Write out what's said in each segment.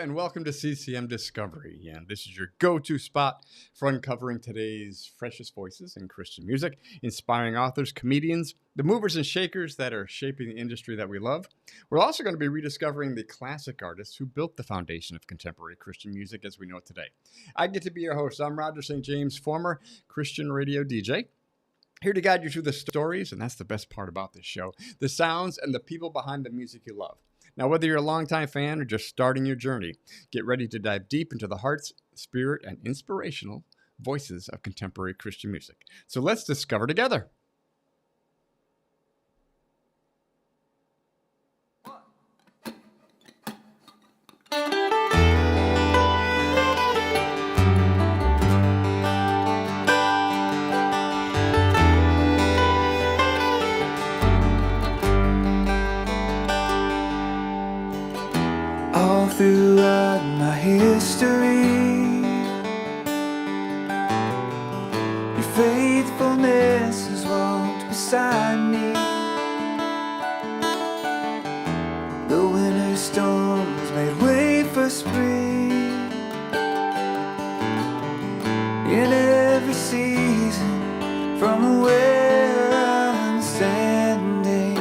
and welcome to CCM Discovery. And this is your go-to spot for uncovering today's freshest voices in Christian music, inspiring authors, comedians, the movers and shakers that are shaping the industry that we love. We're also going to be rediscovering the classic artists who built the foundation of contemporary Christian music as we know it today. I get to be your host. I'm Roger St. James, former Christian radio DJ. Here to guide you through the stories, and that's the best part about this show, the sounds and the people behind the music you love. Now, whether you're a longtime fan or just starting your journey, get ready to dive deep into the hearts, spirit, and inspirational voices of contemporary Christian music. So let's discover together. All throughout my history, your faithfulness has walked beside me. The winter storms made way for spring. In every season, from where I'm standing,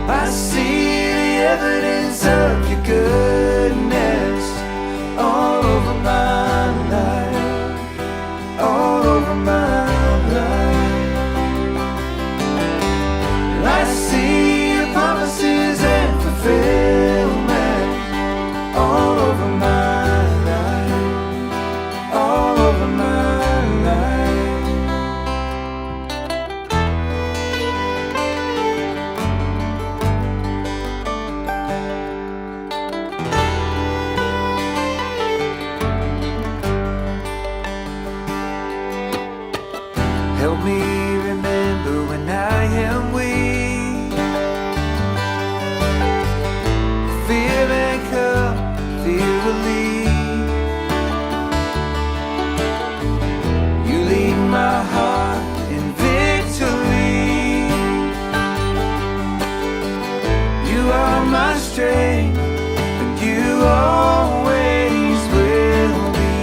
I see the evidence of your goodness all over my life, all over my life. And I see your promises and fulfillment all over my life, all over my life. Help me remember when I am weak. Fear may come, fear will leave. You lead my heart in victory. You are my strength, and you always will be.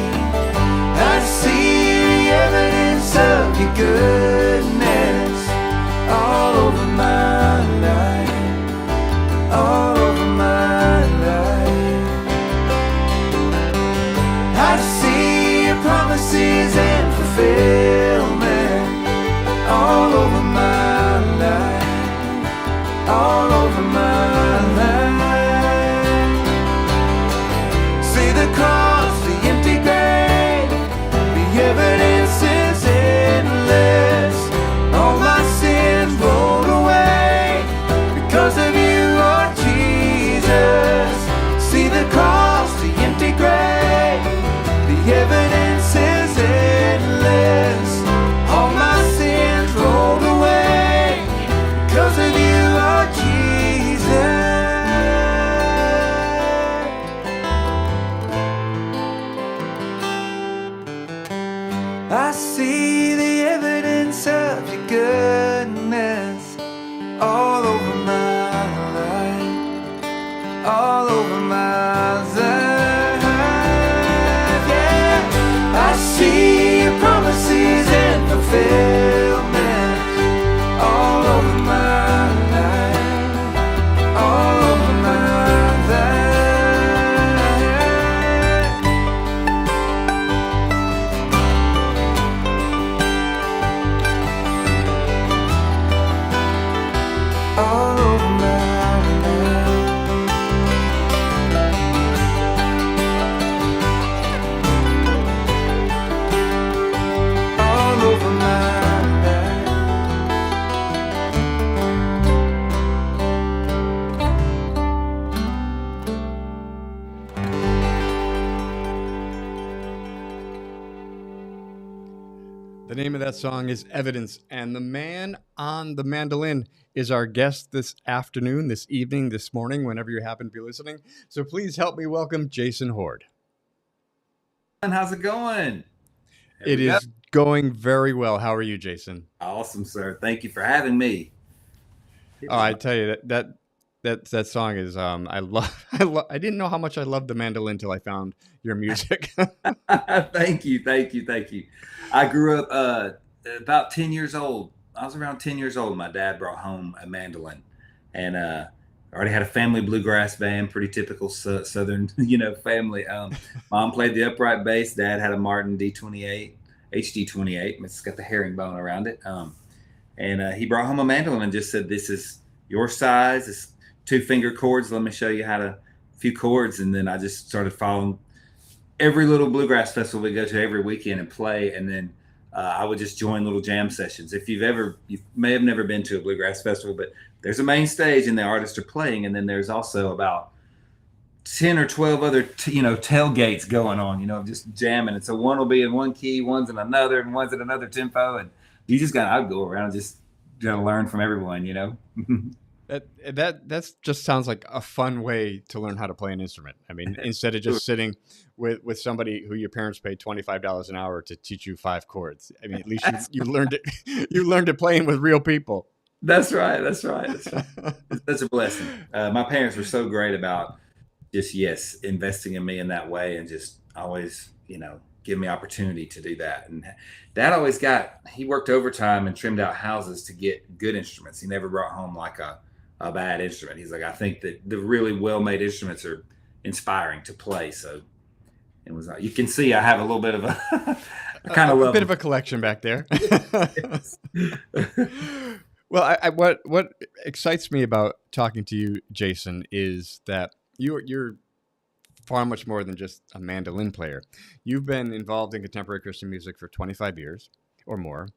I see the evidence of your goodness all over my life, all over my life. I see your promises and fulfillment all over my life, all over my life. See the cross, the empty grave, the evidence is endless. All my sins rolled away because of you, Lord Jesus. See the cross, the empty grave, the evidence is endless. All my sins rolled away because of you, Lord Jesus. I see the evidence of your goodness all over my life, all over my life. Yeah, I see your promises and fulfillment all over my life, all over my life. All over my life. All over my life. The name of that song is Evidence, and the man on the mandolin is our guest this afternoon, this evening, this morning, whenever you happen to be listening. So please help me welcome Jason Hoard. How's it going? It is going very well. How are you, Jason? Awesome, sir. Thank you for having me. Oh, I tell you that that song is I didn't know how much I loved the mandolin till I found your music. Thank you, thank you, thank you. I grew up about 10 years old. I was around 10 years old. My dad brought home a mandolin, and already had a family bluegrass band, pretty typical Southern, family. Mom played the upright bass. Dad had a Martin D28, HD28. It's got the herringbone around it. And he brought home a mandolin and just said, "This is your size. It's 2 finger chords. Let me show you how to a few chords." And then I just started following every little bluegrass festival we go to every weekend and play. And then I would just join little jam sessions. If you may have never been to a bluegrass festival, but there's a main stage and the artists are playing. And then there's also about 10 or 12 other, tailgates going on, just jamming. And so one will be in one key, one's in another, and one's in another tempo. And I'd go around and just learn from everyone. That just sounds like a fun way to learn how to play an instrument. I mean, instead of just sitting with somebody who your parents paid $25 an hour to teach you 5 chords. I mean, at least you learned it. You learned it playing with real people. That's right. That's right. That's right. It's such a blessing. My parents were so great about just, yes, investing in me in that way, and just always, give me opportunity to do that. And Dad always he worked overtime and trimmed out houses to get good instruments. He never brought home like a bad instrument. He's like, I think that the really well-made instruments are inspiring to play. So it was, you can see I have a little bit of a kind of a bit of a collection back there. Well, what excites me about talking to you, Jason, is that you're far much more than just a mandolin player. You've been involved in contemporary Christian music for 25 years or more.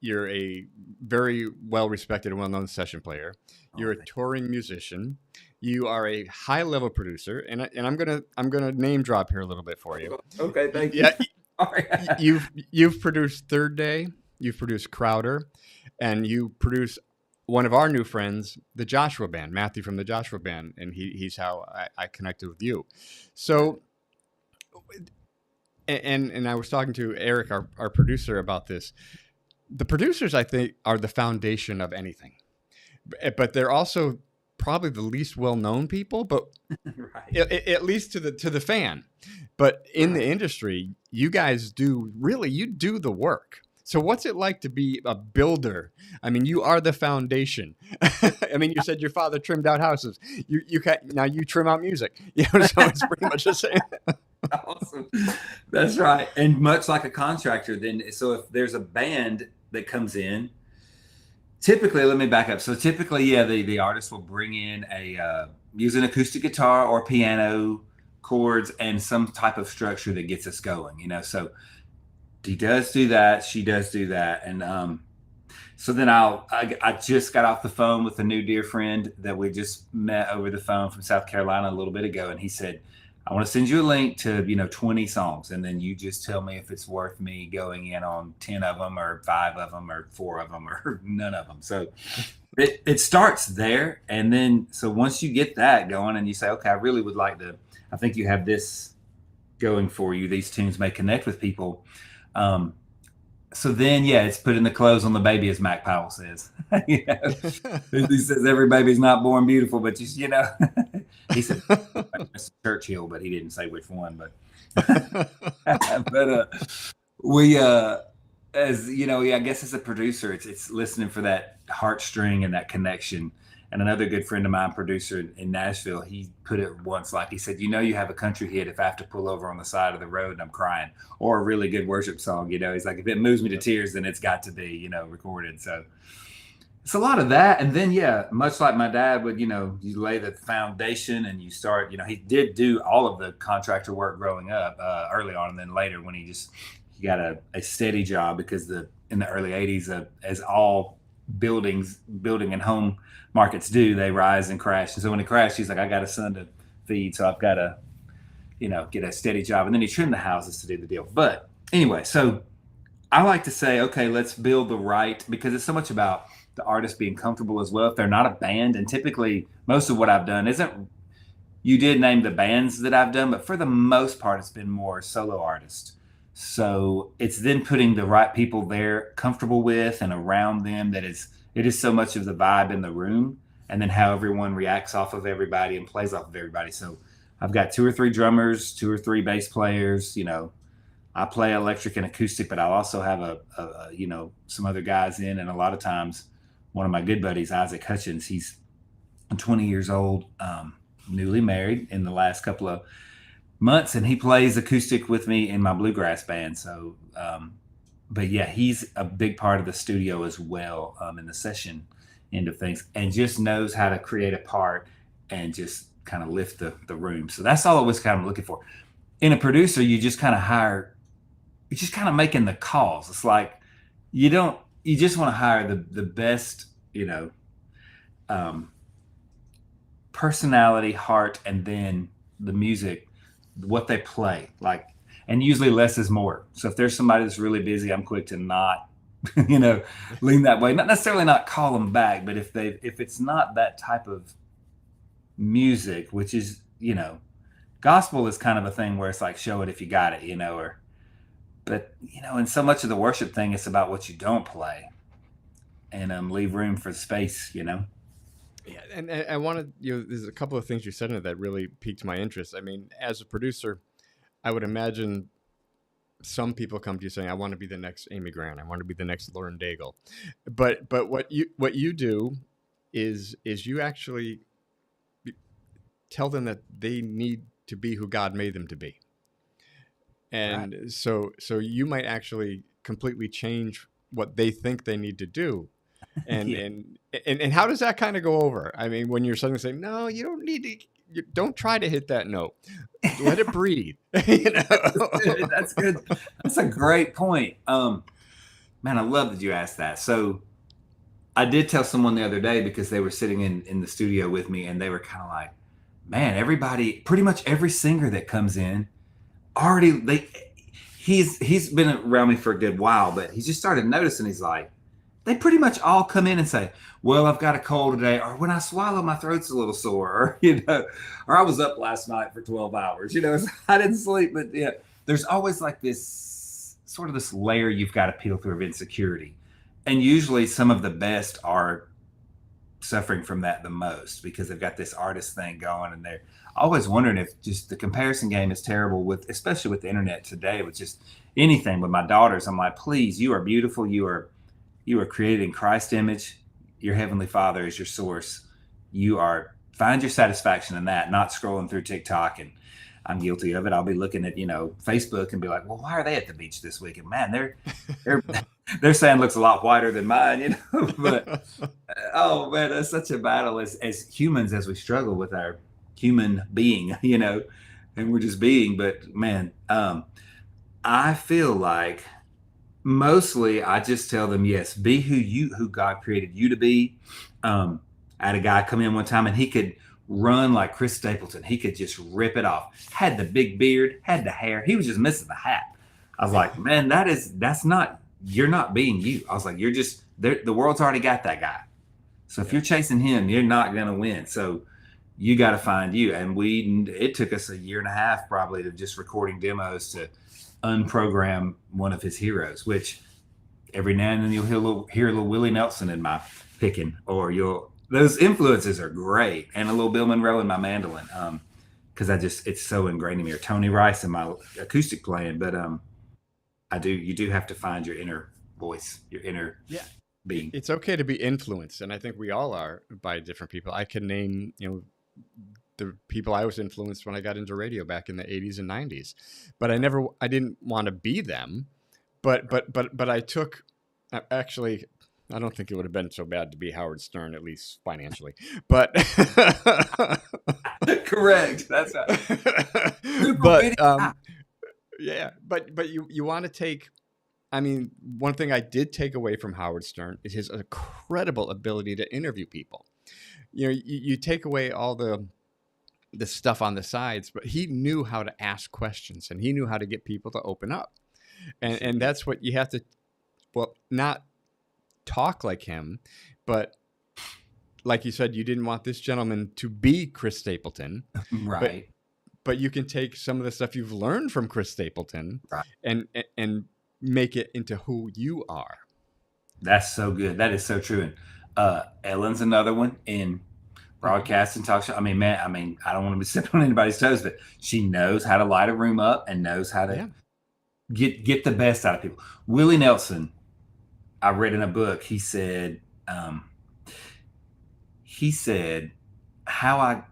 You're a very well-respected and well-known session player. You're a touring musician. You are a high-level producer, and I'm gonna name drop here a little bit for you. Okay, thank you. Yeah, you've produced Third Day, you've produced Crowder, and you produce one of our new friends, the Joshua Band, Matthew from the Joshua Band, and he's how I connected with you. So, and I was talking to Eric, our producer, about this. The producers, I think, are the foundation of anything, but they're also probably the least well-known people, but Right. at least to the fan. But in the industry, you guys do the work. So what's it like to be a builder? I mean, you are the foundation. I mean, you said your father trimmed out houses. Now you trim out music. So it's pretty much the same. Awesome. That's right. And much like a contractor, then, so if there's a band that comes in, typically, let me back up. So typically, yeah, the artist will bring in use an acoustic guitar or piano, chords, and some type of structure that gets us going. So he does do that. She does do that. And so then I just got off the phone with a new dear friend that we just met over the phone from South Carolina a little bit ago. And he said, I want to send you a link to, 20 songs. And then you just tell me if it's worth me going in on 10 of them or 5 of them or 4 of them or none of them. So it starts there. And then, so once you get that going and you say, okay, I really would like to, I think you have this going for you. These tunes may connect with people. So then, yeah, it's putting the clothes on the baby, as Mac Powell says. He says every baby's not born beautiful, but he said Mr. Churchill, but he didn't say which one. But we, as I guess as a producer, it's listening for that heartstring and that connection. And another good friend of mine, producer in Nashville, he put it once like, he said, you have a country hit if I have to pull over on the side of the road and I'm crying, or a really good worship song. He's like, if it moves me to tears, then it's got to be, recorded. So it's a lot of that. And then, yeah, much like my dad would, you lay the foundation and you start, he did do all of the contractor work growing up early on. And then later when he got a steady job, because in the early 80s, as all building and home markets do, they rise and crash. And so when it crashed, he's like, I got a son to feed, so I've got to, get a steady job. And then he trimmed the houses to do the deal. But anyway, so I like to say, okay, let's build because it's so much about the artist being comfortable as well. If they're not a band, and typically most of what I've done you did name the bands that I've done, but for the most part, it's been more solo artists. So it's then putting the right people there, comfortable with and around them, it is so much of the vibe in the room. and then how everyone reacts off of everybody and plays off of everybody. So I've got two or three drummers, two or three bass players. I play electric and acoustic, but I'll also have some other guys in. And a lot of times, one of my good buddies, Isaac Hutchins, he's 20 years old, newly married in the last couple of months, and he plays acoustic with me in my bluegrass band. So, but yeah, he's a big part of the studio as well, in the session end of things, and just knows how to create a part and just kind of lift the room. So that's all I was kind of looking for. In a producer, you just kind of hire, you're just kind of making the calls. It's like you just want to hire the best, um, personality, heart, and then the music, what they play. Like, and usually less is more. So if there's somebody that's really busy, I'm quick to not, lean that way. Not necessarily not call them back, but if it's not that type of music, which is, gospel is kind of a thing where it's like, show it if you got it, but in so much of the worship thing, it's about what you don't play, and leave room for space. Yeah, and I wanted there's a couple of things you said in it that really piqued my interest. I mean, as a producer, I would imagine some people come to you saying, "I want to be the next Amy Grant. I want to be the next Lauren Daigle." But what you do is you actually tell them that they need to be who God made them to be. Right. And so you might actually completely change what they think they need to do. And Yeah. and and how does that kind of go over? I mean, when you're suddenly saying, "No, you don't need to. You don't try to hit that note. Let it breathe." That's good. That's a great point. Man, I love that you asked that. So I did tell someone the other day, because they were sitting in the studio with me, and they were kind of like, man, everybody, pretty much every singer that comes in already, he's been around me for a good while, but he just started noticing, he's like, they pretty much all come in and say, well, I've got a cold today, or when I swallow, my throat's a little sore, or, or I was up last night for 12 hours, I didn't sleep. But yeah, there's always like this sort of this layer you've got to peel through of insecurity. And usually some of the best are suffering from that the most, because they've got this artist thing going, and they're always wondering if just the comparison game is terrible, especially with the internet today, with just anything. With my daughters, I'm like, please, you are beautiful. You are created in Christ's image. Your heavenly Father is your source. Find your satisfaction in that, not scrolling through TikTok. And I'm guilty of it. I'll be looking at, Facebook, and be like, well, why are they at the beach this week? And man, their sand looks a lot whiter than mine, but oh man, that's such a battle as humans, as we struggle with our human being, and we're just being. But man, I feel like mostly I just tell them, yes, be who God created you to be. I had a guy come in one time, and he could run like Chris Stapleton. He could just rip it off. Had the big beard, had the hair. He was just missing the hat. I was like, man, that's not, you're not being you. I was like, you're just there. The world's already got that guy. So if you're chasing him, you're not going to win. So you got to find you. And it took us a year and a half probably to just recording demos to unprogram one of his heroes, which every now and then you'll hear a little Willie Nelson in my picking, or those influences are great, and a little Bill Monroe in my mandolin, because it's so ingrained in me, or Tony Rice in my acoustic playing. But you do have to find your inner voice, your inner Yeah, being. it's okay to be influenced, and I think we all are by different people. I can name, the people I was influenced when I got into radio back in the 80s and 90s, but I didn't want to be them. But I took, actually, I don't think it would have been so bad to be Howard Stern, at least financially. But Correct. That's right. but yeah, but you want to take. I mean, one thing I did take away from Howard Stern is his incredible ability to interview people. You take away all the stuff on the sides, but he knew how to ask questions, and he knew how to get people to open up. And that's what you have to, well, not talk like him, but like you said, you didn't want this gentleman to be Chris Stapleton. Right. But you can take some of the stuff you've learned from Chris Stapleton, Right. and make it into who you are. That's so good. That is so true. And Ellen's another one. And Mhm. broadcast and talk show. I mean, man, I don't want to be stepping on anybody's toes, but she knows how to light a room up and knows how to Yeah. get the best out of people. Willie Nelson, I read in a book, um, he said, how I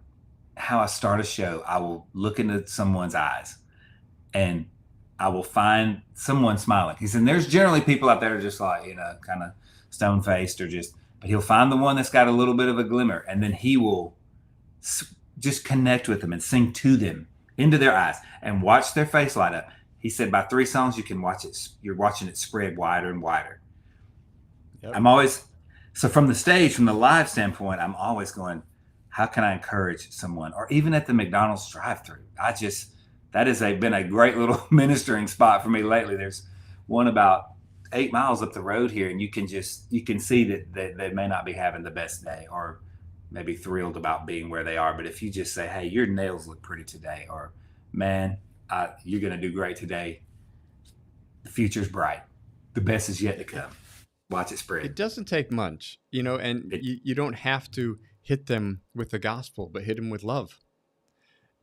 how I start a show, I will look into someone's eyes and I will find someone smiling. He said, there's generally people out there just like, kind of stone faced or just, but he'll find the one that's got a little bit of a glimmer and then he will just connect with them and sing to them into their eyes and watch their face light up. He said, by 3 songs, you can watch it. You're watching it spread wider and wider. Yep. I'm always, so from the stage, from the live standpoint, I'm always going, how can I encourage someone? Or even at the McDonald's drive-through, that has been a great little ministering spot for me lately. There's one about 8 miles up the road here, and you can see that they may not be having the best day or maybe thrilled about being where they are. But if you just say, hey, your nails look pretty today, or man, you're going to do great today. The future's bright. The best is yet to come. Watch it spread. It doesn't take much, and It, you don't have to hit them with the gospel, but hit them with love.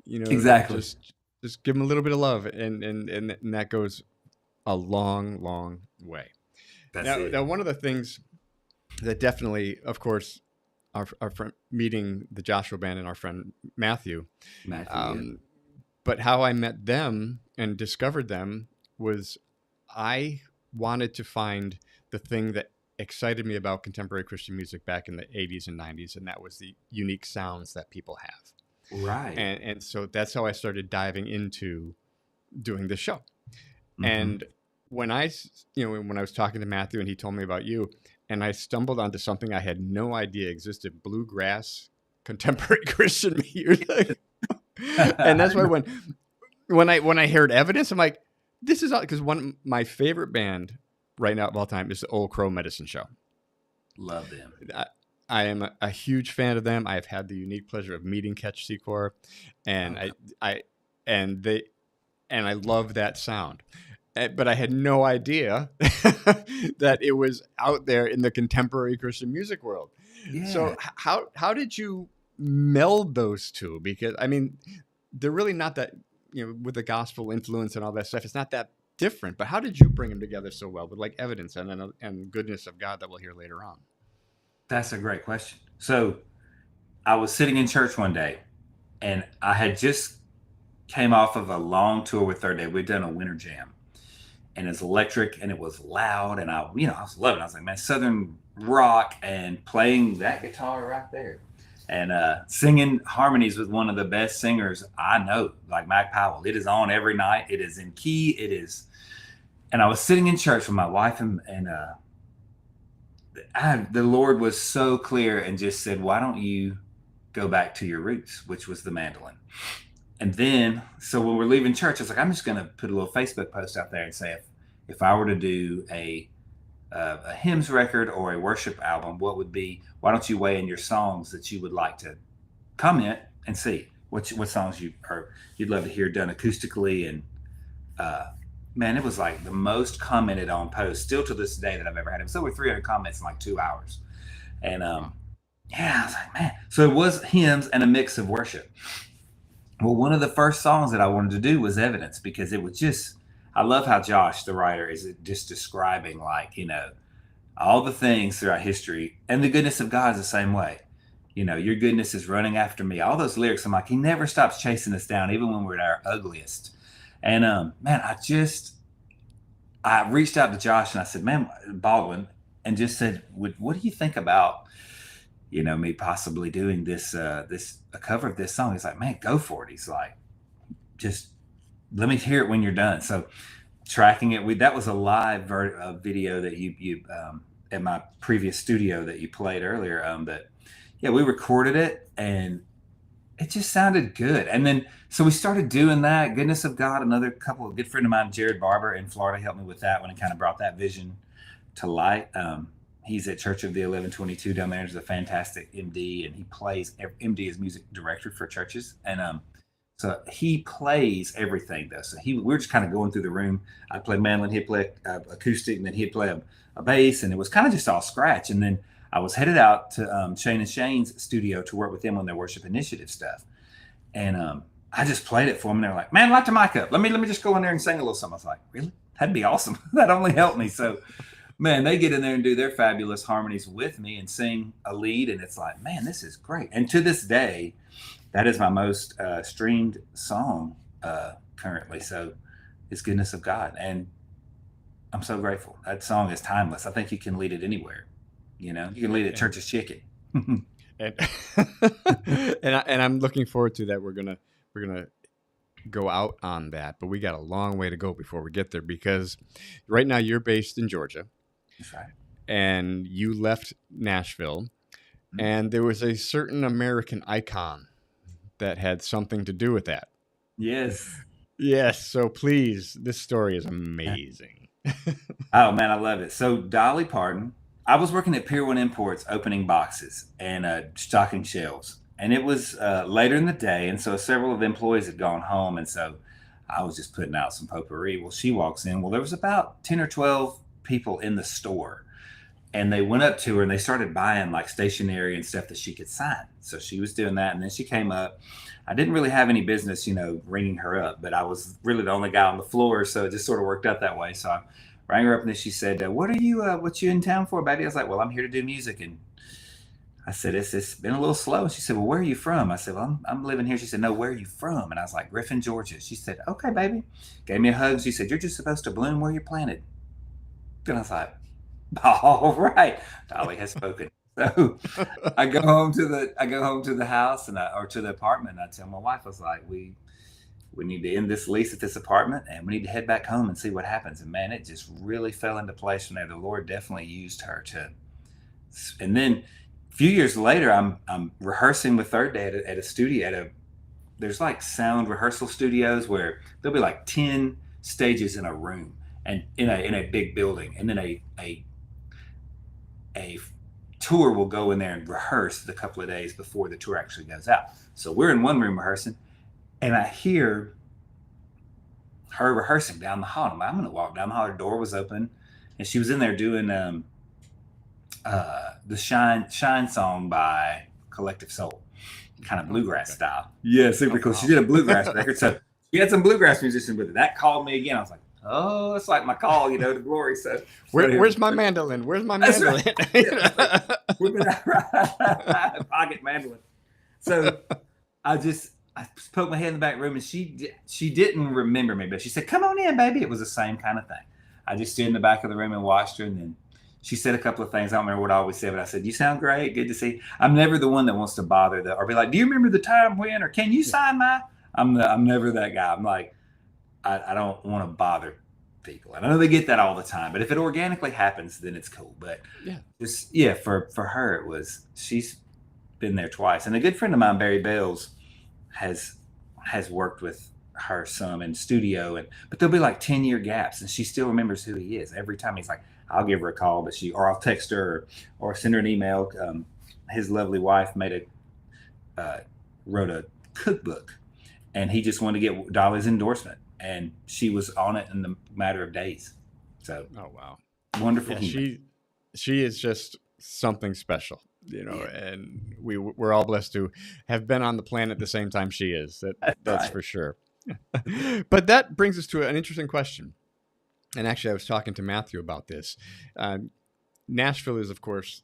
exactly. Just give them a little bit of love, and that goes a long, long way. That's Now, it. now, one of the things that definitely, of course, our friend meeting the Joshua Band and our friend Matthew, Matthew, um, but how I met them and discovered them was I wanted to find the thing that excited me about contemporary Christian music back in the 80s and 90s, and that was the unique sounds that people have. right. And so that's how I started diving into doing this show. Mm-hmm. And when when I was talking to Matthew and he told me about you, and I stumbled onto something I had no idea existed: bluegrass contemporary Christian music. And that's why when I heard Evidence, I'm like, this is because my favorite band right now of all time is the Old Crow Medicine Show. Love them. I am a huge fan of them. I've had the unique pleasure of meeting Catch Secor, and I love that sound. But I had no idea that it was out there in the contemporary Christian music world. Yeah. So how did you meld those two? Because I mean, they're really not that, with the gospel influence and all that stuff, it's not that different. But how did you bring them together so well with like Evidence and Goodness of God that we'll hear later on? That's a great question. So I was sitting in church one day and I had just came off of a long tour with Third Day. We'd done a winter jam and it's electric and it was loud. And I was loving it. I was like, man, Southern rock and playing that guitar right there and singing harmonies with one of the best singers I know, like Mac Powell. It is on every night. It is in key. It is. And I was sitting in church with my wife and the Lord was so clear and just said, why don't you go back to your roots, which was the mandolin? And then, so when we're leaving church, I was like, I'm just going to put a little Facebook post out there and say, if I were to do a hymns record or a worship album, why don't you weigh in your songs that you would like to comment and see what songs you'd love to hear done acoustically. And man, it was like the most commented on post still to this day that I've ever had. It was over 300 comments in like 2 hours. And yeah, I was like, man. So it was hymns and a mix of worship. Well, one of the first songs that I wanted to do was Evidence because it was just, I love how Josh, the writer, is just describing like, all the things throughout history, and the goodness of God is the same way. Your goodness is running after me. All those lyrics, I'm like, he never stops chasing us down, even when we're at our ugliest. And man, I reached out to Josh and I said, man, Baldwin, and just said, what do you think about, me possibly doing a cover of this song? He's like, man, go for it. He's like, just let me hear it when you're done. So tracking it, that was a live video that you at my previous studio that you played earlier. But yeah, we recorded it and it just sounded good. And then, so we started doing that. Goodness of God, another couple of good friend of mine, Jared Barber in Florida, helped me with that one and kind of brought that vision to light. He's at Church of the 1122 down there. He's a fantastic MD, and he plays. MD is music director for churches, and so he plays everything though. So we're just kind of going through the room. I'd play mandolin, he'd play acoustic, and then he'd play a bass, and it was kind of just all scratch. And then I was headed out to Shane and Shane's studio to work with them on their worship initiative stuff. And I just played it for them. And they're like, man, light the mic up. Let me just go in there and sing a little something. I was like, really? That'd be awesome. That only helped me. So, man, they get in there and do their fabulous harmonies with me and sing a lead. And it's like, man, this is great. And to this day, that is my most streamed song currently. So it's Goodness of God. And I'm so grateful. That song is timeless. I think you can lead it anywhere. You know, you can lead it Church's Chicken. And and I'm looking forward to that. We're gonna go out on that, but we got a long way to go before we get there, because right now you're based in Georgia. That's right. And you left Nashville, and there was a certain American icon that had something to do with that. Yes. Yes. So please, this story is amazing. Oh man, I love it. So Dolly Parton, I was working at Pier 1 Imports opening boxes and stocking shelves. And it was later in the day. And so several of the employees had gone home. And so I was just putting out some potpourri. Well, she walks in. Well, there was about 10 or 12 people in the store. And they went up to her and they started buying like stationery and stuff that she could sign. So she was doing that. And then she came up. I didn't really have any business, ringing her up, but I was really the only guy on the floor. So it just sort of worked out that way. So I rang her up and then she said, what you in town for, baby? I was like, well, I'm here to do music. And I said, it's been a little slow. She said, well, where are you from? I said, well, I'm living here. She said, no, where are you from? And I was like, Griffin, Georgia. She said, okay, baby. Gave me a hug. She said, you're just supposed to bloom where you're planted. And I was like, all right, Dolly has spoken. So I go home to the house or to the apartment. And I tell my wife, I was like, we need to end this lease at this apartment and we need to head back home and see what happens. And man, it just really fell into place from there. The Lord definitely used her and then a few years later, I'm rehearsing with Third Day at a studio there's like sound rehearsal studios where there'll be like 10 stages in a room and in a big building. And then a tour will go in there and rehearse the couple of days before the tour actually goes out. So we're in one room rehearsing and I hear her rehearsing down the hall. I'm like, I'm going to walk down the hall. Her door was open and she was in there doing the Shine song by Collective Soul, kind of bluegrass style. Yeah, super cool. She did a bluegrass record. So she had some bluegrass musicians with it. That called me again. I was like, oh, it's like my call, to glory. So where's my mandolin? Where's my mandolin? Right. Yeah, like, pocket mandolin. So I poked my head in the back room and she didn't remember me, but she said, come on in, baby. It was the same kind of thing. I just stood in the back of the room and watched her, and then she said a couple of things. I don't remember what I always said, but I said, you sound great. Good to see you. I'm never the one that wants to bother or be like, do you remember the time when, or can you sign my, I'm never that guy. I'm like, I don't want to bother people. And I know they get that all the time, but if it organically happens, then it's cool. But for her, she's been there twice. And a good friend of mine, Barry Bells, has worked with her some in studio, but there'll be like 10-year gaps and she still remembers who he is every time. He's like, I'll give her a call, or I'll text her or send her an email. His lovely wife wrote a cookbook and he just wanted to get Dolly's endorsement, and she was on it in the matter of days. So, oh wow, wonderful. Yeah, she is just something special, and we're all blessed to have been on the planet at the same time she is. That's right. For sure. But that brings us to an interesting question. And actually, I was talking to Matthew about this. Nashville is, of course,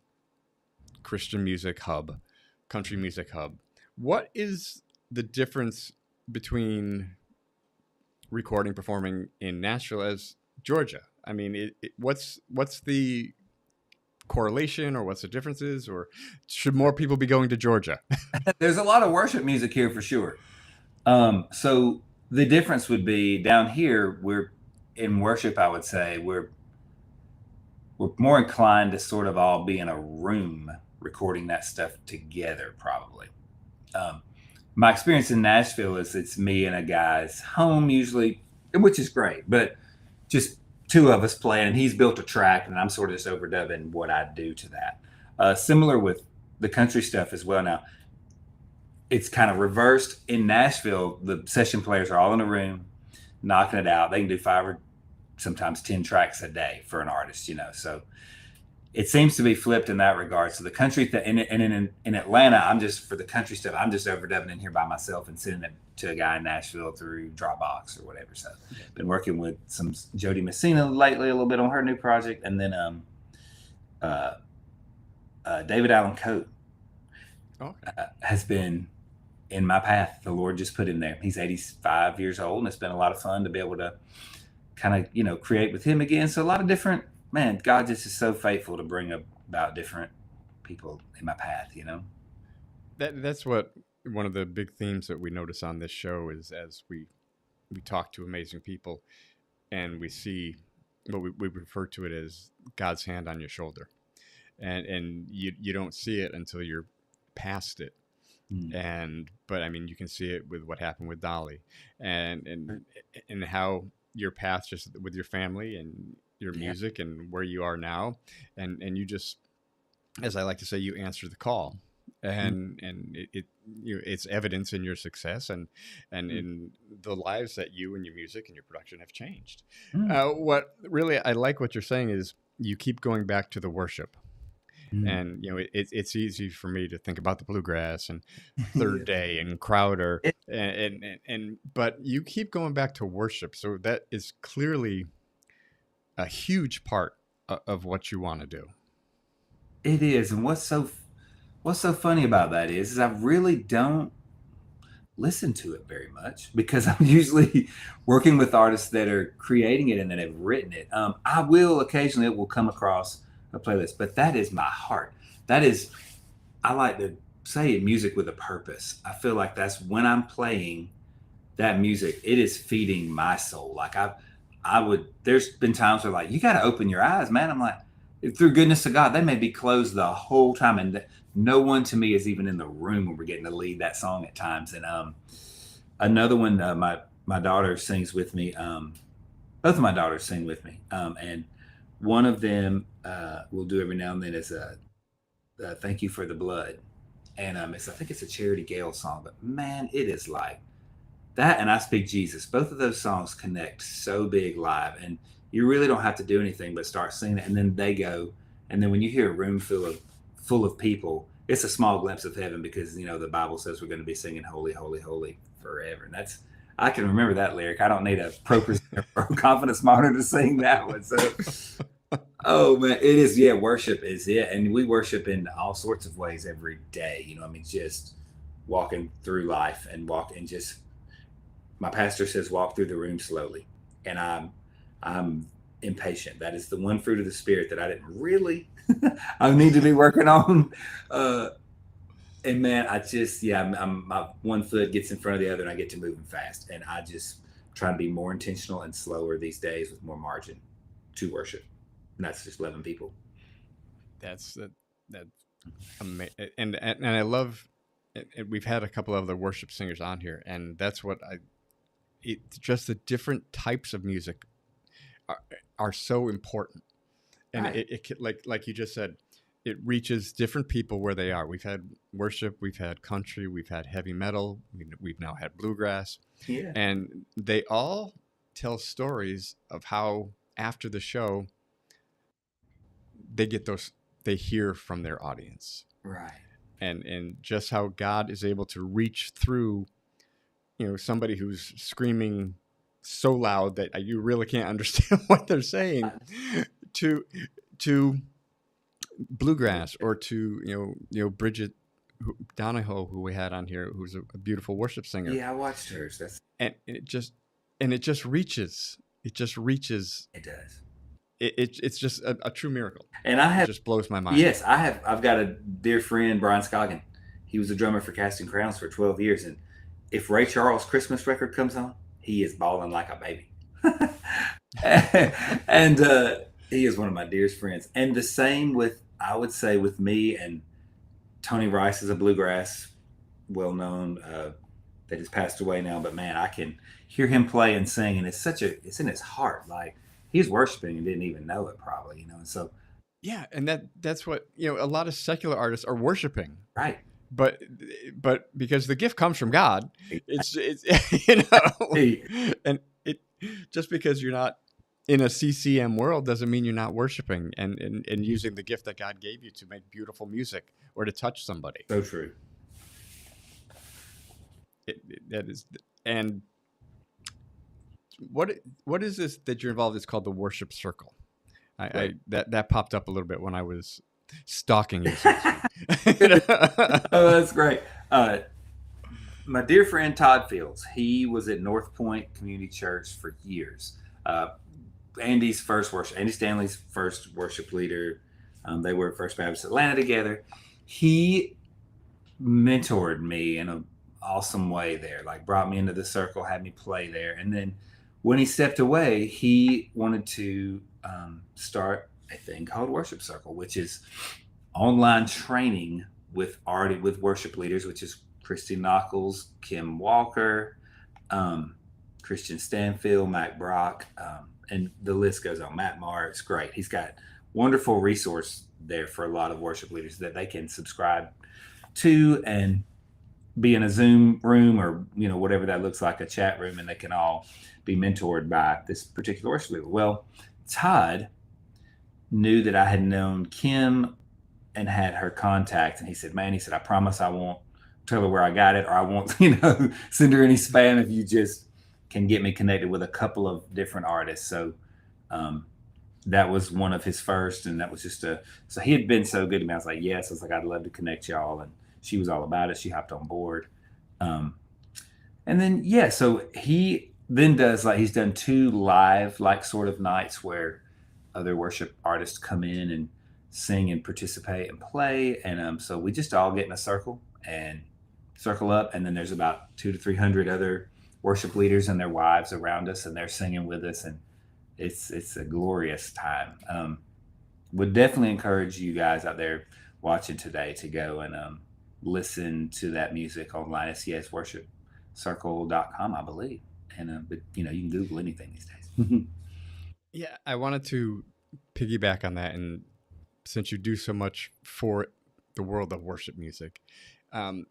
Christian music hub, country music hub. What is the difference between performing in Nashville as Georgia? I mean, what's the correlation, or what's the differences, or should more people be going to Georgia? There's a lot of worship music here for sure. So the difference would be down here, we're in worship, I would say we're more inclined to sort of all be in a room recording that stuff together, probably. My experience in Nashville is it's me and a guy's home usually, which is great, but just two of us playing, and he's built a track and I'm sort of just overdubbing what I do to that. Similar with the country stuff as well. Now, it's kind of reversed. In Nashville, the session players are all in a room knocking it out. They can do 5 or sometimes 10 tracks a day for an artist, So it seems to be flipped in that regard. So the country in Atlanta, I'm just for the country stuff. I'm just overdubbing in here by myself and sending it to a guy in Nashville through Dropbox or whatever. So been working with some Jody Messina lately a little bit on her new project, and then uh, David Allen Coe has been in my path. The Lord just put him there. He's 85 years old, and it's been a lot of fun to be able to kind of create with him again. So a lot of different, man, God just is so faithful to bring about different people in my path. That's what one of the big themes that we notice on this show is as we talk to amazing people and we see what we refer to it as God's hand on your shoulder, and you don't see it until you're past it. But I mean, you can see it with what happened with Dolly, and how your path just with your family and your music and where you are now, and you just, as I like to say, you answer the call, and it's evidence in your success and in the lives that you and your music and your production have changed. What really I like what you're saying is you keep going back to the worship. And it's easy for me to think about the bluegrass and Third Day and Crowder, and but you keep going back to worship, so that is clearly a huge part of what you want to do. It is, and what's so funny about that is I really don't listen to it very much because I'm usually working with artists that are creating it and that have written it. I will occasionally, it will come across a playlist, but that is my heart. That is, I like to say, music with a purpose. I feel like that's when I'm playing that music, it is feeding my soul. Like there's been times where like, you got to open your eyes, man. I'm like, through goodness of God, they may be closed the whole time. And no one to me is even in the room when we're getting to lead that song at times. And another one, my daughter sings with me. Both of my daughters sing with me. And one of them will do every now and then is Thank You for the Blood. And I think it's a Charity Gale song, but man, it is like that. And I Speak Jesus. Both of those songs connect so big live. And you really don't have to do anything but start singing it. And then they go. And then when you hear a room full of people, it's a small glimpse of heaven because, the Bible says we're going to be singing holy, holy, holy forever. And I can remember that lyric. I don't need a pro confidence monitor to sing that one. So, oh man, it is. Yeah. Worship is it. And we worship in all sorts of ways every day. Just walking through life and just, my pastor says, walk through the room slowly. And I'm impatient. That is the one fruit of the Spirit that I didn't really, I need to be working on. And man, I'm my one foot gets in front of the other and I get to moving fast. And I just try to be more intentional and slower these days with more margin to worship. And that's just loving people. That's amazing. And I love, we've had a couple of the worship singers on here, and that's what just the different types of music are so important. And right. it like you just said, it reaches different people where they are. We've had worship, we've had country, we've had heavy metal, we've now had bluegrass. Yeah. And they all tell stories of how after the show they hear from their audience. Right. And just how God is able to reach through, somebody who's screaming so loud that you really can't understand what they're saying, to bluegrass, or to Bridget Donahoe, who we had on here, who's a beautiful worship singer. Yeah, I watched hers. And it just reaches. It just reaches. It does. It's just a true miracle. And it just blows my mind. Yes, I've got a dear friend, Brian Scoggin. He was a drummer for Casting Crowns for 12 years. And if Ray Charles' Christmas record comes on, he is bawling like a baby. And he is one of my dearest friends. And the same I would say with me, and Tony Rice is a bluegrass, well-known, that has passed away now. But man, I can hear him play and sing, and it's in his heart. Like, he's worshiping and didn't even know it, probably, And so, yeah, and that's what a lot of secular artists are worshiping, right? But because the gift comes from God, it's and it just because you're not in a CCM world doesn't mean you're not worshiping and using the gift that God gave you to make beautiful music or to touch somebody. So true. That is, and what is this that you're involved? It's called the worship circle. I Right. that popped up a little bit when I was stalking you, so to speak. Oh, that's great. My dear friend Todd Fields, he was at North Point Community Church for years. Uh, Andy Stanley's first worship leader. They were at First Baptist Atlanta together. He mentored me in an awesome way there, like brought me into the circle, had me play there. And then when he stepped away, he wanted to start a thing called Worship Circle, which is online training with worship leaders, which is Christy Knuckles, Kim Walker, um, Christian Stanfield, Mac Brock, and the list goes on. Matt Maher, it's great. He's got wonderful resource there for a lot of worship leaders that they can subscribe to and be in a Zoom room or whatever that looks like, a chat room, and they can all be mentored by this particular worship leader. Well, Todd knew that I had known Kim and had her contact, and he said, "Man," he said, "I promise I won't tell her where I got it, or I won't, send her any spam if you just can get me connected with a couple of different artists." So um, that was one of his first, and that was so he had been so good to me. I was like, yes. I was like, I'd love to connect y'all, and she was all about it. She hopped on board, and then so he then does he's done 2 live sort of nights where other worship artists come in and sing and participate and play, and so we just all get in a circle and circle up, and then there's about 200 to 300 other worship leaders and their wives around us, and they're singing with us, and it's a glorious time. Would definitely encourage you guys out there watching today to go and listen to that music online at scsworshipcircle.com, I believe. And but you can Google anything these days. Yeah, I wanted to piggyback on that, and since you do so much for the world of worship music, and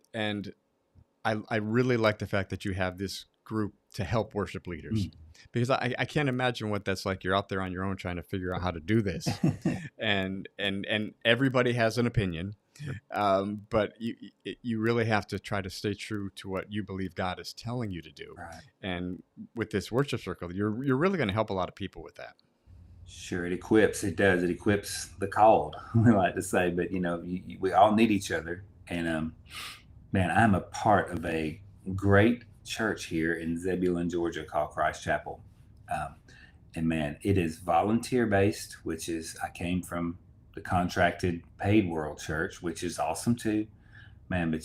I really like the fact that you have this group to help worship leaders, because I can't imagine what that's like. You're out there on your own trying to figure out how to do this, and everybody has an opinion, but you really have to try to stay true to what you believe God is telling you to do. Right. And with this worship circle, you're really going to help a lot of people with that. Sure, it equips. It does. It equips the called. We like to say, but we all need each other. And man, I'm a part of a great church here in Zebulon, Georgia, called Christ Chapel. Um, and man, it is volunteer based, which is I came from the contracted paid world church, which is awesome too, man. But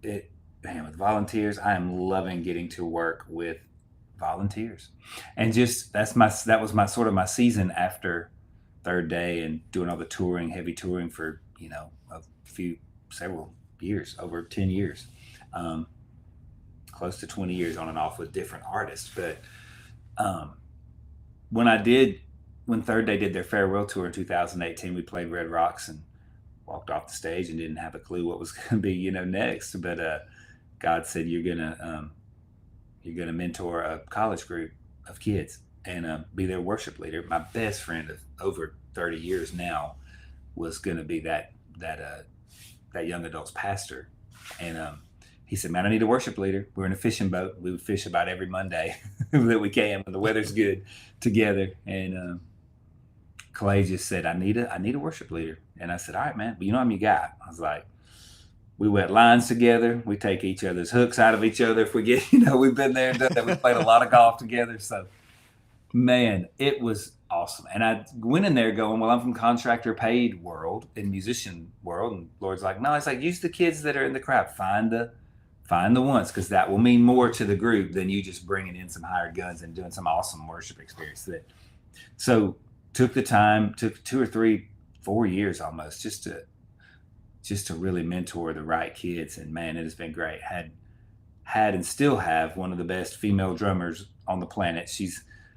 with volunteers, I am loving getting to work with volunteers, and just that was my sort of my season after Third Day and doing all the touring, heavy touring for several years, over 10 years, um, close to 20 years on and off with different artists. But um, when Third Day did their farewell tour in 2018, we played Red Rocks and walked off the stage and didn't have a clue what was going to be next. But God said, you're gonna mentor a college group of kids and be their worship leader. My best friend of over 30 years now was gonna be that young adults pastor, and he said, "Man, I need a worship leader." We're in a fishing boat. We would fish about every Monday that we can when the weather's good together. And Clay just said, "I need a worship leader." And I said, "All right, man. But I'm your guy." I was like, we wet lines together. We take each other's hooks out of each other if we get, we've been there and done that. We played a lot of golf together. So, man, it was awesome. And I went in there going, well, I'm from contractor paid world and musician world. And Lord's like, no, it's like, use the kids that are in the crowd. Find the ones, because that will mean more to the group than you just bringing in some hired guns and doing some awesome worship experience. So took the time, took 2 or 3, 4 years almost just to really mentor the right kids. And man, it has been great. Had and still have one of the best female drummers on the planet.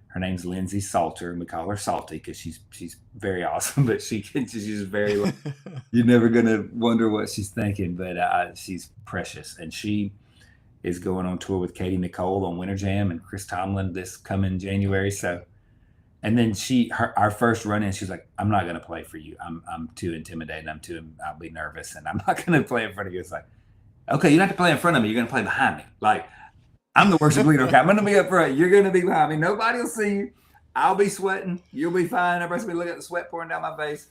Her name's Lindsay Salter, and we call her Salty because she's very awesome. But she's very you're never gonna wonder what she's thinking. But she's precious, and she is going on tour with Katie Nicole on Winter Jam and Chris Tomlin this coming January. So And then our first run in, she was like, "I'm not going to play for you. I'm too intimidated. I'll be nervous, and I'm not going to play in front of you." It's like, okay, you don't have to play in front of me. You're going to play behind me. Like, I'm the worship leader. Okay, I'm going to be up front. You're going to be behind me. Nobody will see you. I'll be sweating. You'll be fine. Everybody's going to be looking at the sweat pouring down my face.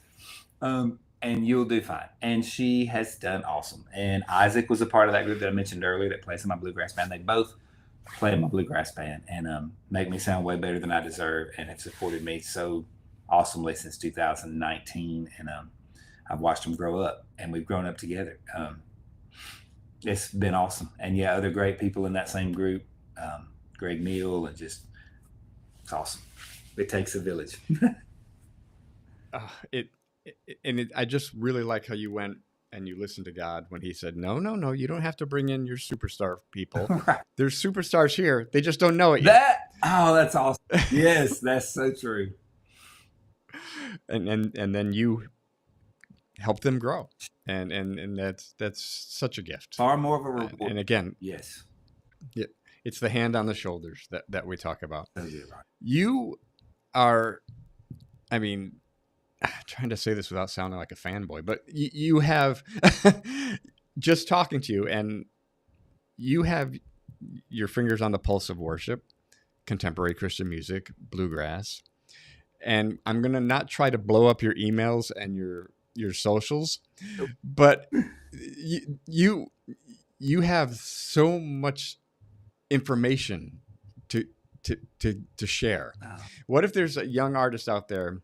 And you'll do fine. And she has done awesome. And Isaac was a part of that group that I mentioned earlier that plays in my bluegrass band. They both play in my bluegrass band and make me sound way better than I deserve and have supported me so awesomely since 2019. And I've watched them grow up, and we've grown up together. It's been awesome. And yeah, other great people in that same group, Greg Neal, and just, it's awesome. It takes a village. I just really like how you went and you listened to God when He said, "No, no, no, you don't have to bring in your superstar people. Right. There's superstars here. They just don't know it yet." That's awesome. Yes, that's so true. And then you help them grow, and that's such a gift. Far more of a reward. And again, yes, it's the hand on the shoulders that we talk about. Oh, yeah, right. You are, I mean, trying to say this without sounding like a fanboy, but you have just talking to you, and you have your fingers on the pulse of worship, contemporary Christian music, bluegrass. And I'm going to not try to blow up your emails and your socials, but you have so much information to share. Oh. What if there's a young artist out there,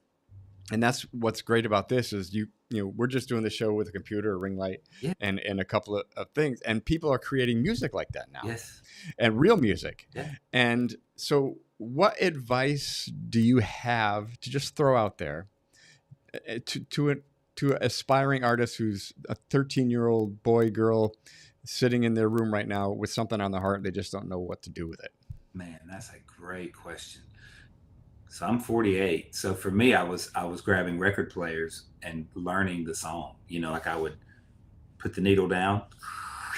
and that's what's great about this is you know, we're just doing the show with a computer, a ring light, Yeah. and a couple of things, and people are creating music like that now. Yes. And real music. Yeah. And so what advice do you have to just throw out there to an aspiring artist who's a 13-year-old boy, girl sitting in their room right now with something on their heart, they just don't know what to do with it? Man, that's a great question. So I'm 48. So for me, I was grabbing record players and learning the song. You know, like I would put the needle down,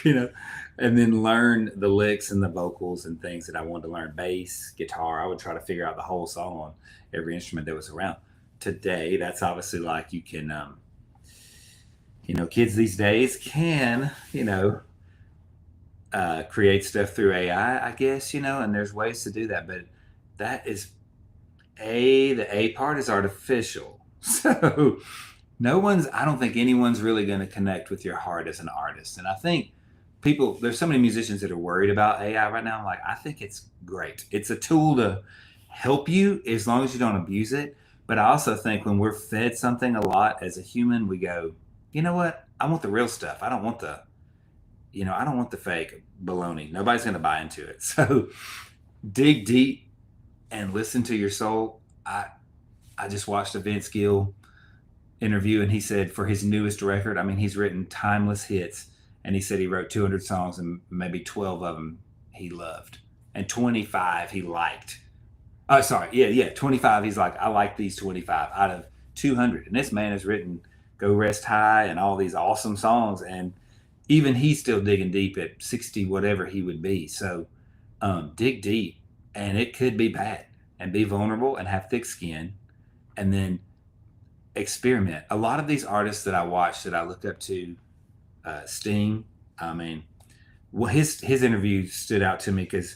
you know, and then learn the licks and the vocals and things that I wanted to learn. Bass, guitar. I would try to figure out the whole song on every instrument that was around. Today, that's obviously like you can, you know, kids these days can, you know, create stuff through AI, I guess, you know, and there's ways to do that. But that is the A part is artificial. So I don't think anyone's really going to connect with your heart as an artist. And I think there's so many musicians that are worried about AI right now. I'm like, I think it's great. It's a tool to help you as long as you don't abuse it. But I also think when we're fed something a lot as a human, we go, you know what? I want the real stuff. I don't want the fake baloney. Nobody's going to buy into it. So dig deep and listen to your soul. I just watched a Vince Gill interview, and he said for his newest record, I mean, he's written timeless hits, and he said he wrote 200 songs and maybe 12 of them he loved and 25 he liked. Oh, sorry. Yeah. 25. He's like, I like these 25 out of 200. And this man has written Go Rest High and all these awesome songs. And even he's still digging deep at 60, whatever he would be. So dig deep, and it could be bad, and be vulnerable and have thick skin, and then experiment. A lot of these artists that I watch that I look up to, Sting, I mean, well, his interview stood out to me because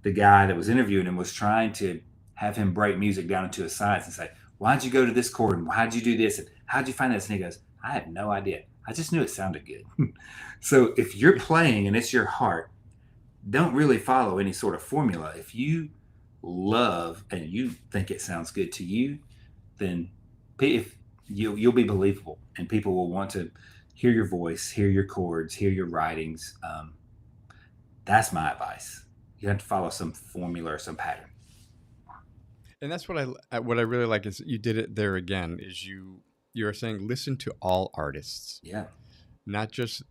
the guy that was interviewing him was trying to have him break music down into a science and say, why'd you go to this chord? And why'd you do this? And how'd you find this? And he goes, I have no idea. I just knew it sounded good. So if you're playing and it's your heart, don't really follow any sort of formula. If you love and you think it sounds good to you, then if you'll be believable, and people will want to hear your voice, hear your chords, hear your writings. That's my advice. You have to follow some formula or some pattern. And that's what I really like is you did it there again. Is you're saying listen to all artists. Yeah. Not just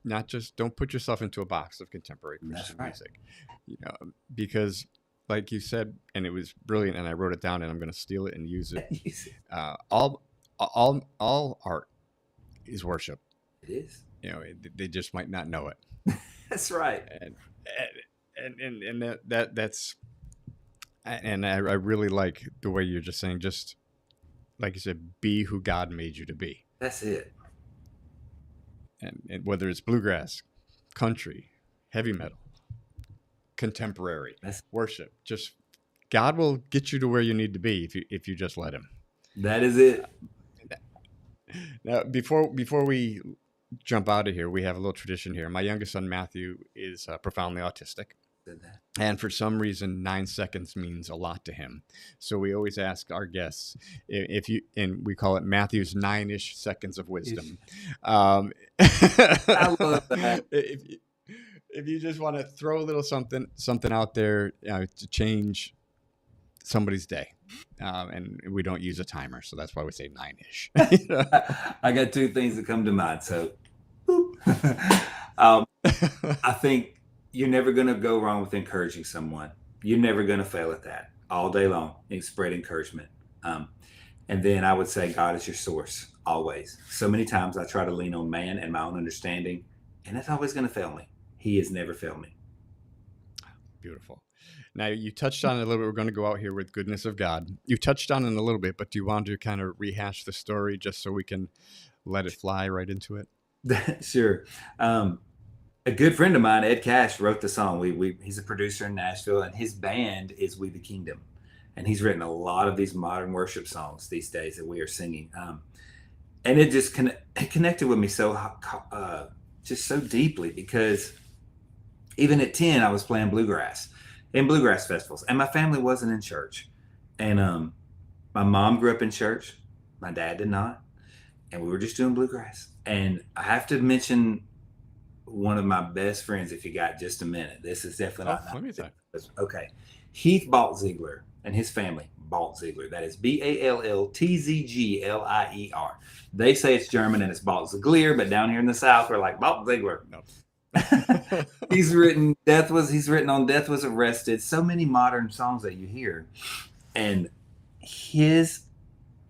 don't put yourself into a box of contemporary Christian music. You know, because like you said, and it was brilliant, and I wrote it down, and I'm going to steal it and use it. All art is worship. It is. You know, they just might not know it. That's right. And that's And I really like the way you're just saying, just like you said, be who God made you to be. That's it. And whether it's bluegrass, country, heavy metal, contemporary, That's worship, just God will get you to where you need to be if you just let Him. that is it. Now, before we jump out of here, we have a little tradition here. My youngest son Matthew is profoundly autistic, Said that. and for some reason, 9 seconds means a lot to him. So we always ask our guests if you, and we call it Matthew's 9-ish seconds of wisdom. Um, I love that. if you just want to throw a little something out there to change somebody's day, and we don't use a timer, so that's why we say 9-ish. I got two things that come to mind. So, um, I think you're never going to go wrong with encouraging someone. You're never going to fail at that all day long. You spread encouragement. And then I would say God is your source always. So many times I try to lean on man and my own understanding, and that's always going to fail me. He has never failed me. Beautiful. Now you touched on it a little bit. We're going to go out here with goodness of God. You touched on it a little bit, but do you want to kind of rehash the story just so we can let it fly right into it? Sure. A good friend of mine, Ed Cash, wrote the song. He's a producer in Nashville, and his band is We the Kingdom, and he's written a lot of these modern worship songs these days that we are singing. And it just it connected with me just so deeply, because even at 10, I was playing bluegrass in bluegrass festivals, and my family wasn't in church. And my mom grew up in church, my dad did not, and we were just doing bluegrass. And I have to mention one of my best friends, if you got just a minute. This is definitely not. Let me say. Okay. Heath Baltziegler and his family, Baltziegler. That is Balltzglier. They say it's German and it's Baltziegler, but down here in the South, we're like Baltziegler. No. He's written on Death Was Arrested. So many modern songs that you hear. And his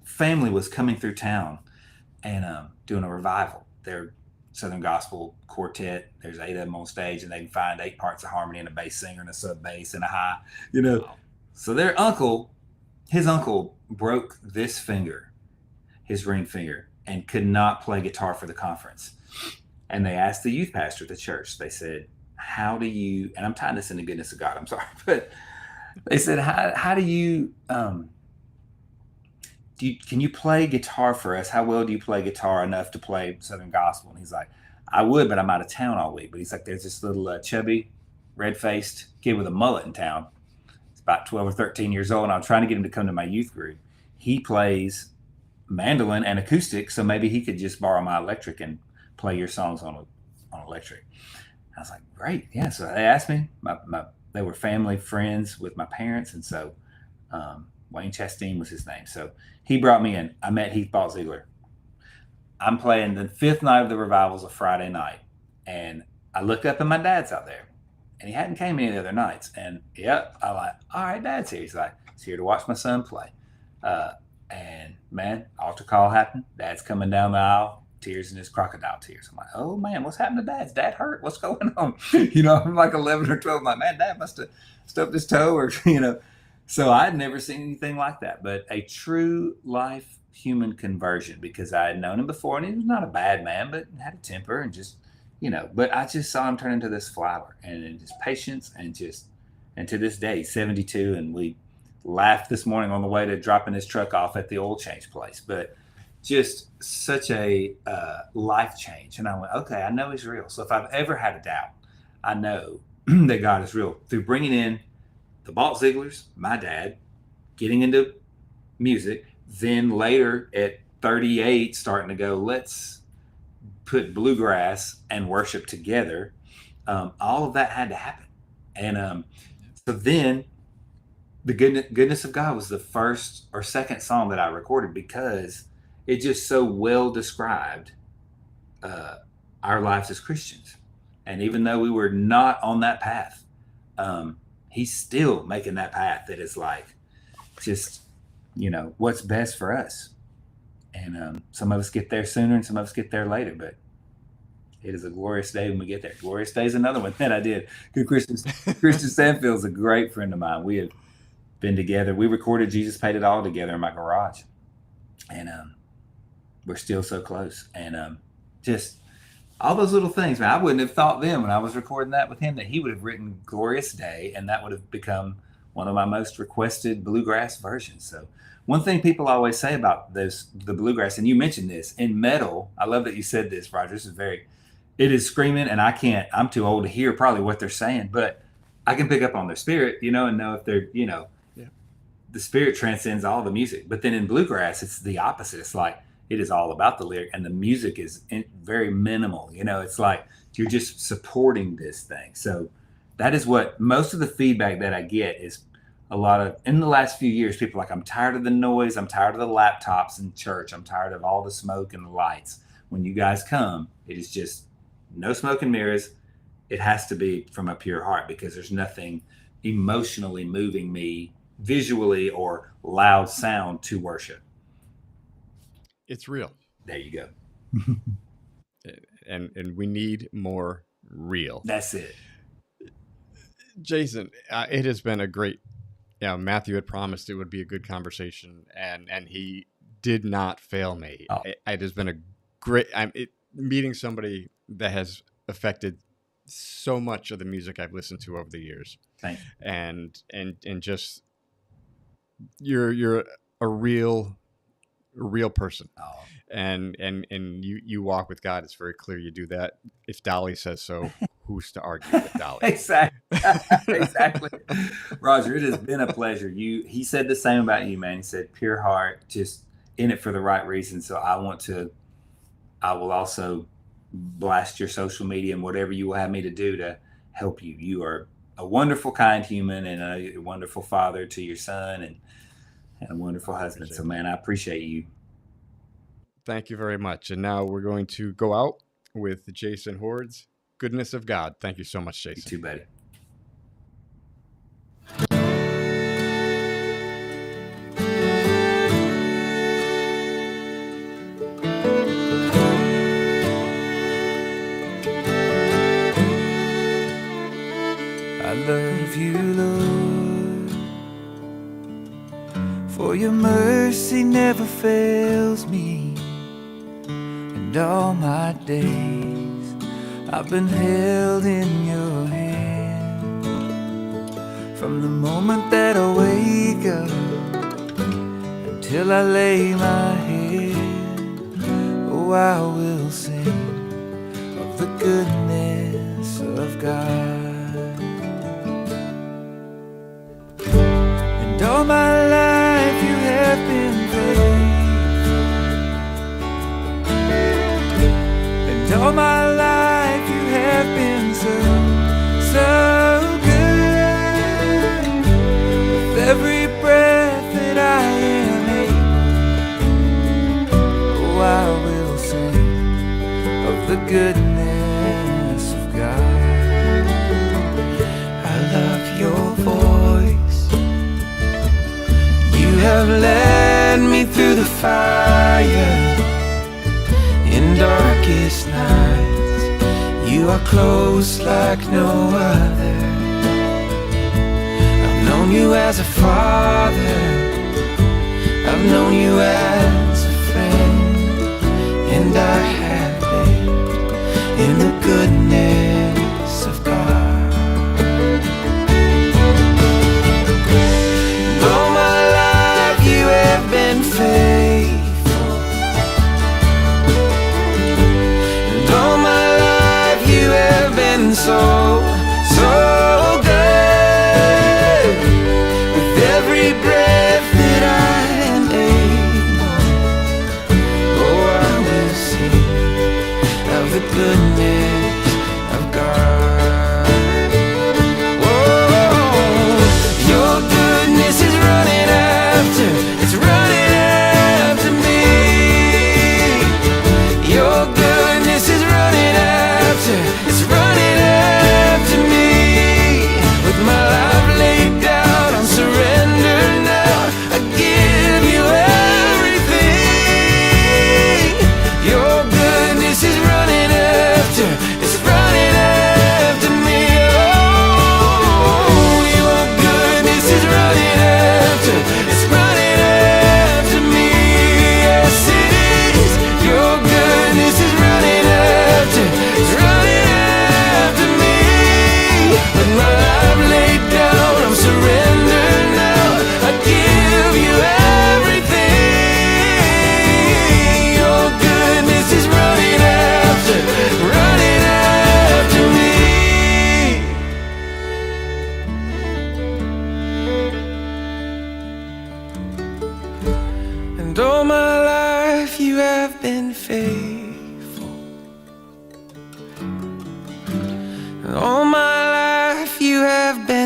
family was coming through town and doing a revival. They're Southern Gospel Quartet. There's 8 of them on stage, and they can find 8 parts of harmony and a bass singer and a sub bass and a high, Wow. So his uncle broke this finger, his ring finger, and could not play guitar for the conference. And they asked the youth pastor at the church, they said, how do you, and I'm tying this in the goodness of God, I'm sorry, but they said, how do you, can you play guitar for us? How well do you play guitar enough to play Southern Gospel? And he's like, I would, but I'm out of town all week. But he's like, there's this little chubby, red-faced kid with a mullet in town. He's about 12 or 13 years old, and I'm trying to get him to come to my youth group. He plays mandolin and acoustic, so maybe he could just borrow my electric and play your songs on electric. I was like, great, yeah. So they asked me. They were family friends with my parents, and so Wayne Chastain was his name. So he brought me in. I met Heath Baltziegler. I'm playing the 5th night of the revival's a Friday night, and I look up and my dad's out there, and he hadn't came any of the other nights. And I'm like, all right, Dad's here. He's like, he's here to watch my son play. And man, altar call happened. Dad's coming down the aisle, tears in his crocodile tears. I'm like, oh man, what's happened to Dad? Is Dad hurt? What's going on? I'm like 11 or 12. I'm like, man, Dad must have stubbed his toe, or So I'd never seen anything like that, but a true life human conversion, because I had known him before, and he was not a bad man, but had a temper and just, but I just saw him turn into this flower, and just patience, and to this day, he's 72, and we laughed this morning on the way to dropping his truck off at the oil change place, but just such a life change. And I went, okay, I know he's real. So if I've ever had a doubt, I know that God is real through bringing in the Baltzieglers, my dad, getting into music, then later at 38, starting to go, let's put bluegrass and worship together. All of that had to happen. And so then the goodness of God was the first or second song that I recorded, because it just so well described our lives as Christians. And even though we were not on that path, he's still making that path that is like just what's best for us. And some of us get there sooner and some of us get there later, but it is a glorious day when we get there. Glorious Day is another one that I did. Good Christian Stanfield's a great friend of mine. We have been together. We recorded Jesus Paid It All together in my garage, and we're still so close. And just all those little things, man. I wouldn't have thought then when I was recording that with him that he would have written Glorious Day, and that would have become one of my most requested bluegrass versions. So one thing people always say about the bluegrass, and you mentioned this in metal, I love that you said this, Roger. It is screaming, and I'm too old to hear probably what they're saying, but I can pick up on their spirit, and know if they're, Yeah. the spirit transcends all the music. But then in bluegrass, it's the opposite. It's like, it is all about the lyric, and the music is very minimal. It's like you're just supporting this thing. So that is what most of the feedback that I get is a lot of, in the last few years, people are like, I'm tired of the noise. I'm tired of the laptops in church. I'm tired of all the smoke and the lights. When you guys come, it is just no smoke and mirrors. It has to be from a pure heart, because there's nothing emotionally moving me visually or loud sound to worship. It's real. There you go. And we need more real. That's it. Jason, it has been a great, Matthew had promised it would be a good conversation, and he did not fail me. Oh. It has been a great, meeting somebody that has affected so much of the music I've listened to over the years. Thanks. And just, you're a real person. Oh. And you walk with God. It's very clear you do that. If Dolly says so, who's to argue with Dolly? Exactly. Roger, it has been a pleasure. He said the same about you, man. He said pure heart, just in it for the right reason. So I will also blast your social media and whatever you will have me to do to help you. You are a wonderful, kind human, and a wonderful father to your son, and a wonderful husband. So, man, I appreciate you. Thank you very much. And now we're going to go out with Jason Hoard's Goodness of God. Thank you so much, Jason. You too, buddy. I love you, Lord, for your mercy never fails me, and all my days I've been held in your hand. From the moment that I wake up until I lay my head, oh, I will sing of the goodness of God. And all my life you have been faithful, and all my life you have been so good. With every breath that I am able, oh, I will sing of the goodness of God. I love your voice. You have led me through the fire in darkest nights. You are close like no other. I've known you as a father, I've known you as a friend, and I have lived in the goodness of God. And all my life you have been faithful, and all my life you have been so good. With every breath that I am able, oh, I will sing of the goodness of God. Oh, your goodness is running after, it's running after me. Your goodness is running after, it's running after me. With my life laid down on surrender now, I give you everything. Your goodness is running after,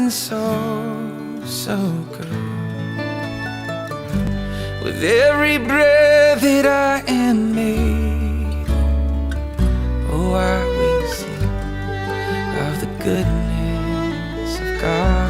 feeling so, so good. With every breath that I am made, oh, I will sing of the goodness of God.